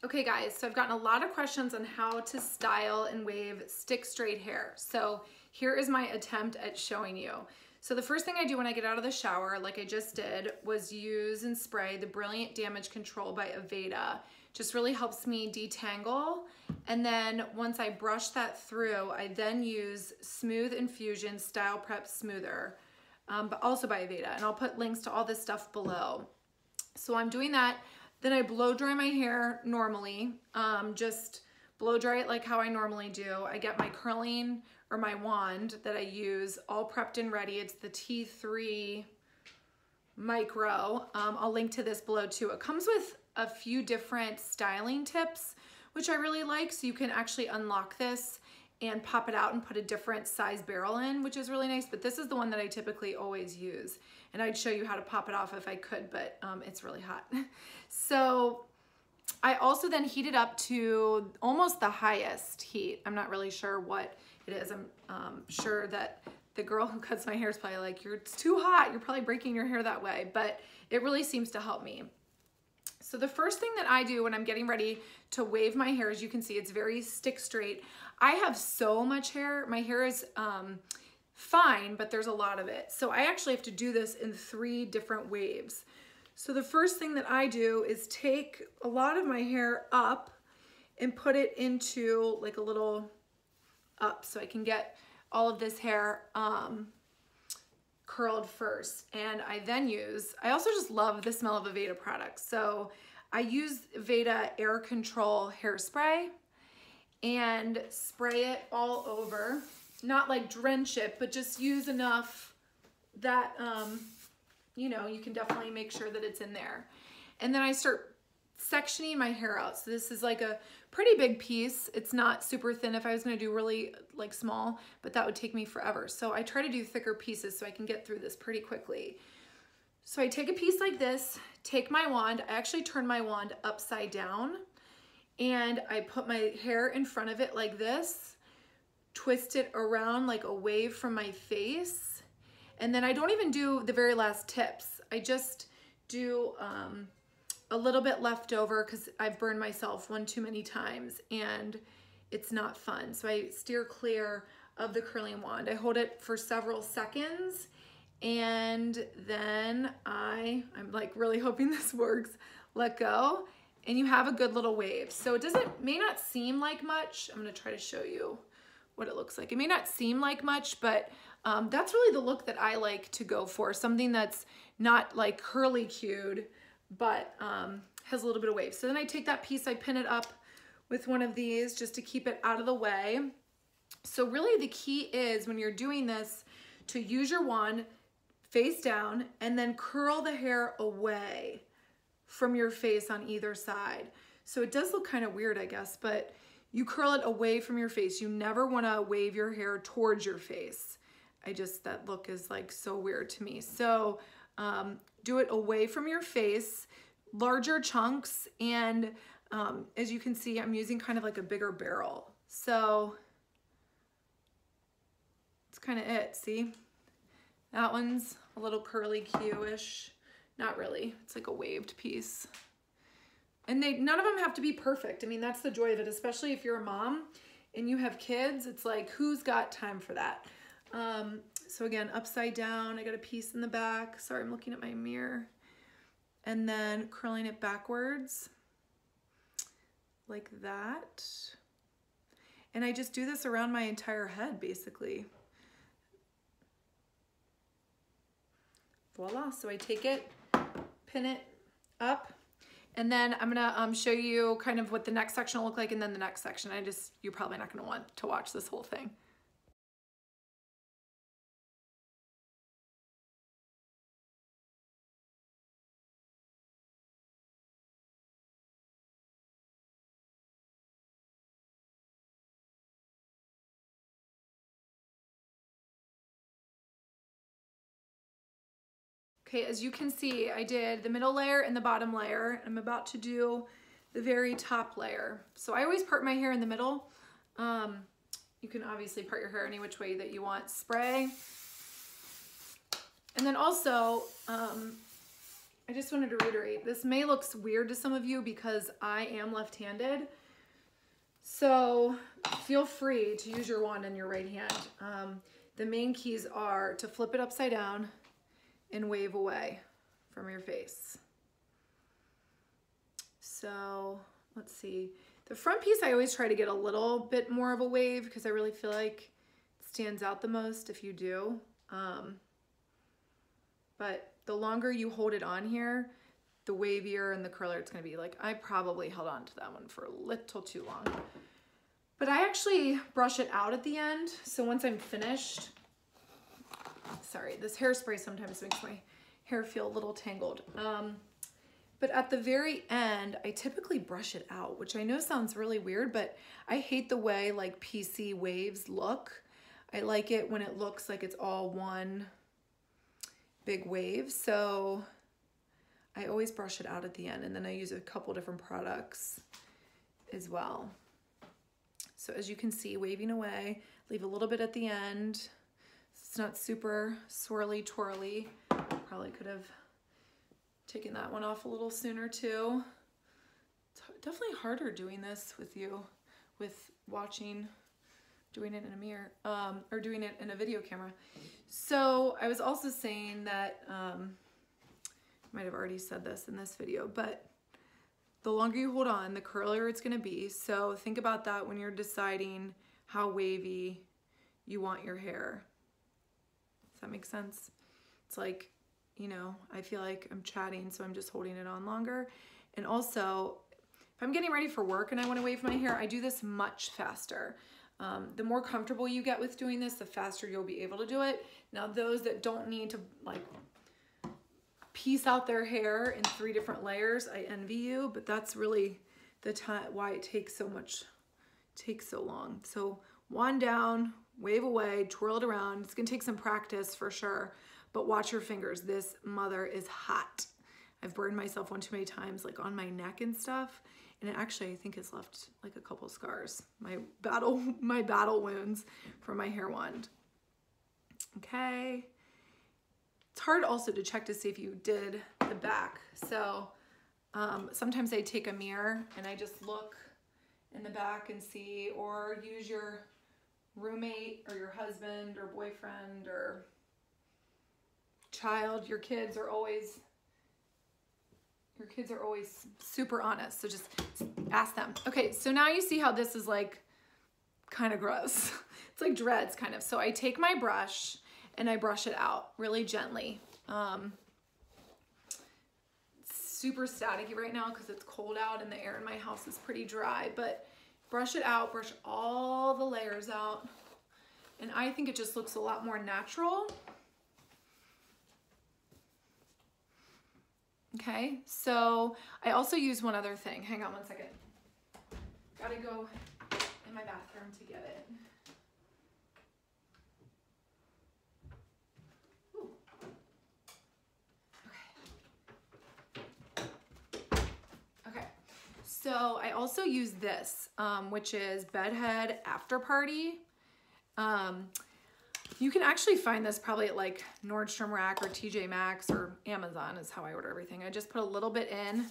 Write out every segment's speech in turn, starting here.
Okay guys, so I've gotten a lot of questions on how to style and wave stick straight hair. So here is my attempt at showing you. So the first thing I do when I get out of the shower, like I just did, was use and spray the Brilliant Damage Control by Aveda. Just really helps me detangle. And then once I brush that through, I then use Smooth Infusion Style Prep Smoother, but also by Aveda. And I'll put links to all this stuff below. So I'm doing that. Then I blow dry my hair normally, just blow dry it like how I normally do. I get my curling or my wand that I use all prepped and ready. It's the T3 Micro. I'll link to this below too. It comes with a few different styling tips, which I really like. So you can actually unlock this and pop it out and put a different size barrel in, which is really nice. But this is the one that I typically always use. And I'd show you how to pop it off if I could, but it's really hot. So I also then heat it up to almost the highest heat. I'm not really sure what it is. I'm sure that the girl who cuts my hair is probably like, it's too hot. You're probably breaking your hair that way, but it really seems to help me. So the first thing that I do when I'm getting ready to wave my hair, as you can see, it's very stick straight. I have so much hair. My hair is fine, but there's a lot of it. So I actually have to do this in 3 different waves. So the first thing that I do is take a lot of my hair up and put it into like a little up so I can get all of this hair curled first. And I then I also just love the smell of Aveda products. So I use Aveda Air Control Hairspray and spray it all over. Not like drench it, but just use enough that, you know, you can definitely make sure that it's in there. And then I start sectioning my hair out. So this is like a pretty big piece. It's not super thin if I was gonna do really like small, but that would take me forever. So I try to do thicker pieces so I can get through this pretty quickly. So I take a piece like this, take my wand, I actually turn my wand upside down, and I put my hair in front of it like this, twist it around like a wave from my face, and then I don't even do the very last tips. I just do a little bit left over because I've burned myself one too many times and it's not fun. So I steer clear of the curling wand. I hold it for several seconds and then I'm like really hoping this works. Let go and you have a good little wave. So it may not seem like much. I'm gonna try to show you what it looks like. It may not seem like much, but that's really the look that I like to go for. Something that's not like curly cued, but has a little bit of wave. So then I take that piece, I pin it up with one of these just to keep it out of the way. So really the key is when you're doing this to use your wand face down and then curl the hair away from your face on either side. So it does look kind of weird, I guess, but you curl it away from your face. You never want to wave your hair towards your face. That look is like so weird to me. So do it away from your face, larger chunks, and as you can see, I'm using kind of like a bigger barrel. So it's kind of it, see? That one's a little curly Q-ish. Not really, it's like a waved piece. And none of them have to be perfect. I mean, that's the joy of it, especially if you're a mom and you have kids. It's like, who's got time for that? So again, upside down, I got a piece in the back. Sorry, I'm looking at my mirror. And then curling it backwards like that. And I just do this around my entire head, basically. Voila, so I take it, pin it up, and then I'm gonna show you kind of what the next section will look like and then the next section. You're probably not gonna want to watch this whole thing. Okay, as you can see, I did the middle layer and the bottom layer. I'm about to do the very top layer. So I always part my hair in the middle. You can obviously part your hair any which way that you want. Spray. And then also, I just wanted to reiterate, this may look weird to some of you because I am left-handed. So feel free to use your wand in your right hand. The main keys are to flip it upside down and wave away from your face. So let's see. The front piece, I always try to get a little bit more of a wave because I really feel like it stands out the most if you do. But the longer you hold it on here, the wavier and the curlier it's gonna be. Like, I probably held on to that one for a little too long. But I actually brush it out at the end. So once I'm finished, sorry, this hairspray sometimes makes my hair feel a little tangled. But at the very end, I typically brush it out, which I know sounds really weird, but I hate the way like PC waves look. I like it when it looks like it's all one big wave. So I always brush it out at the end, and then I use a couple different products as well. So as you can see, waving away, leave a little bit at the end. It's not super swirly twirly. Probably could have taken that one off a little sooner too. It's definitely harder doing this with you, with watching, doing it in a mirror, or doing it in a video camera. So I was also saying that, might have already said this in this video, but the longer you hold on, the curlier it's gonna be. So think about that when you're deciding how wavy you want your hair. Does that make sense? It's like, you know, I feel like I'm chatting, so I'm just holding it on longer. And also, if I'm getting ready for work and I wanna wave my hair, I do this much faster. The more comfortable you get with doing this, the faster you'll be able to do it. Now, those that don't need to like piece out their hair in 3 different layers, I envy you, but that's really the time why it takes so long. So wand down, wave away, twirl it around. It's gonna take some practice for sure, but watch your fingers. This mother is hot. I've burned myself one too many times, like on my neck and stuff. And it actually, I think, has left like a couple scars. My battle wounds from my hair wand. Okay. It's hard also to check to see if you did the back. So sometimes I take a mirror and I just look in the back and see, or use your roommate or your husband or boyfriend or child. Your kids are always super honest, so just ask them. Okay, so now you see how this is like kind of gross. It's like dreads kind of. So I take my brush and I brush it out really gently. It's super staticky right now because it's cold out and the air in my house is pretty dry, but brush it out, brush all the layers out. And I think it just looks a lot more natural. Okay, so I also use one other thing. Hang on one second. Gotta go in my bathroom to get it. Ooh. Okay, so I also use this, which is Bedhead After Party. You can actually find this probably at like Nordstrom Rack or TJ Maxx or Amazon is how I order everything. I just put a little bit in,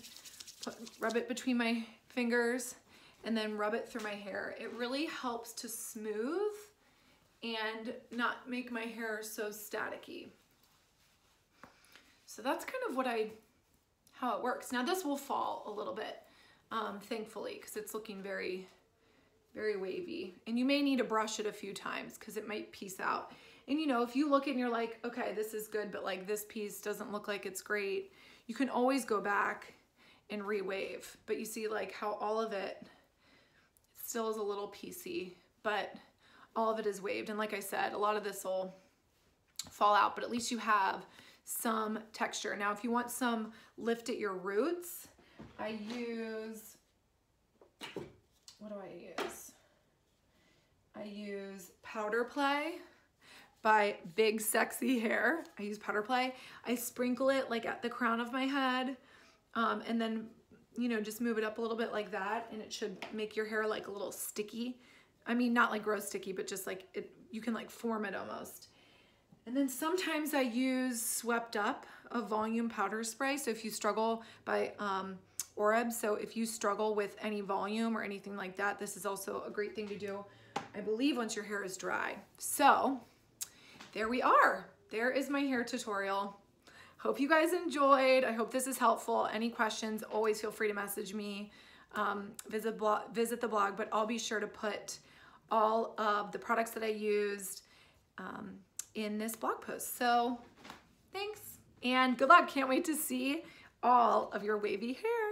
rub it between my fingers, and then rub it through my hair. It really helps to smooth and not make my hair so staticky. So that's kind of how it works. Now this will fall a little bit, thankfully, because it's looking very wavy, and you may need to brush it a few times because it might piece out. And you know, if you look and you're like, okay, this is good, but like this piece doesn't look like it's great, you can always go back and re-wave. But you see like how all of it still is a little piecey, but all of it is waved. And like I said, a lot of this will fall out, but at least you have some texture. Now, if you want some lift at your roots, I use, what do I use? I use Powder Play by Big Sexy Hair. I use Powder Play. I sprinkle it like at the crown of my head, and then, you know, just move it up a little bit like that, and it should make your hair like a little sticky. I mean, not like gross sticky, but just like it, you can like form it almost. And then sometimes I use Swept Up, a volume powder spray. So if you struggle by Oreb, so if you struggle with any volume or anything like that, this is also a great thing to do, I believe, once your hair is dry. So there we are. There is my hair tutorial. Hope you guys enjoyed. I hope this is helpful. Any questions, always feel free to message me. Visit the blog, but I'll be sure to put all of the products that I used in this blog post. So thanks and good luck. Can't wait to see all of your wavy hair.